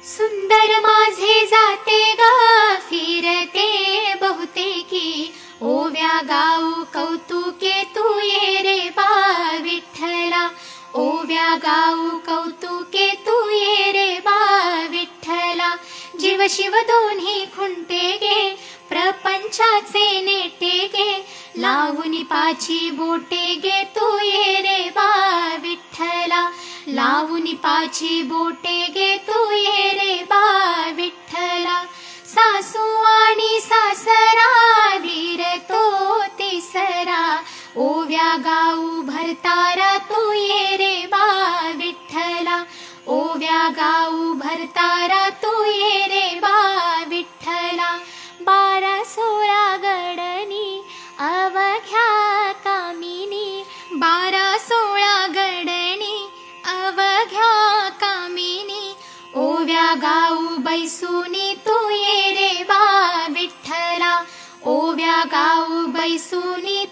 सुंदर माझे जाते ग फिरते बहुतेकी, ओव्या गाऊ कौतुके तू ये रे बा विठ्ठला, ओव्या गाऊ कौतुके तू ये रे बा विठ्ठला. जीव शिव दोन्ही खुंटे गे, प्रपंचाचे नेटे गे, लावून पाची बोटे गे तू ये रे बा विठ्ठला, लावून पाची बोटे गे तू ये रे बा विठ्ठला. सासू आणि सासरा धीर तो तिसरा, ओव्या गाऊ भरतारा तू ये रे बा विठ्ठला, ओव्या गाऊ भरतारा तू ये रे बा विठ्ठला. 12-16 गडणी अवघ्या कामिनी, 12-16 गडणी अवघ्या कामिनी, ओव्या गाऊ बैसुनी तू ये रे बा विठ्ठला, ओव्या गाऊ बैसुनी